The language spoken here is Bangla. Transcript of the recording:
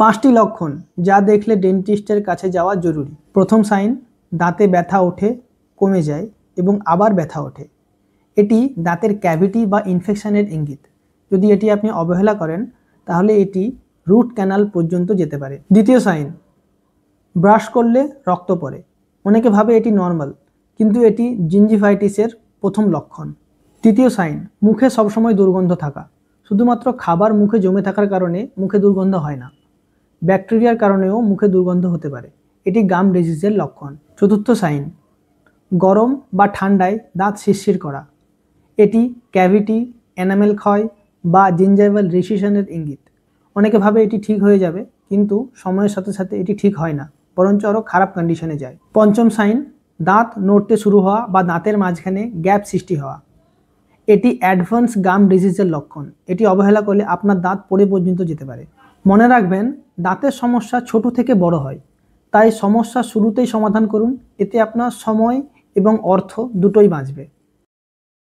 5টি লক্ষণ যা দেখলে ডেন্টিস্টের কাছে যাওয়া জরুরি। প্রথম সাইন, দাঁতে ব্যথা ওঠে, কমে যায় এবং আবার ব্যথা ওঠে। এটি দাঁতের ক্যাভিটি বা ইনফেকশনের ইঙ্গিত। যদি এটি আপনি অবহেলা করেন তাহলে এটি রুট ক্যানাল পর্যন্ত যেতে পারে। দ্বিতীয় সাইন, ব্রাশ করলে রক্ত পড়ে। অনেকে ভাবে এটি নর্মাল, কিন্তু এটি জিঞ্জিভাইটিসের প্রথম লক্ষণ। তৃতীয় সাইন, মুখে সবসময় দুর্গন্ধ থাকা। শুধুমাত্র খাবার মুখে জমে থাকার কারণে মুখে দুর্গন্ধ হয় না, ব্যাকটেরিয়ার কারণেও মুখে দুর্গন্ধ হতে পারে। এটি গাম ডিজিজের লক্ষণ। চতুর্থ সাইন, গরম বা ঠান্ডায় দাঁত শিরশির করা। এটি ক্যাভিটি, এনামেল ক্ষয় বা জিঞ্জাইভাল রিসিশনের ইঙ্গিত। অনেকে ভাবে এটি ঠিক হয়ে যাবে, কিন্তু সময়ের সাথে সাথে এটি ঠিক হয় না, বরঞ্চ আরও খারাপ কন্ডিশনে যায়। পঞ্চম সাইন, দাঁত নড়তে শুরু হওয়া বা দাঁতের মাঝখানে গ্যাপ সৃষ্টি হওয়া। এটি অ্যাডভান্স গাম ডিজিজের লক্ষণ। এটি অবহেলা করলে আপনার দাঁত পড়ে পর্যন্ত যেতে পারে। মনে রাখবেন, দাঁতের সমস্যা ছোট থেকে বড় হয়, তাই সমস্যা শুরুতেই সমাধান করুন। এতে আপনার সময় এবং অর্থ দুটোই বাঁচবে।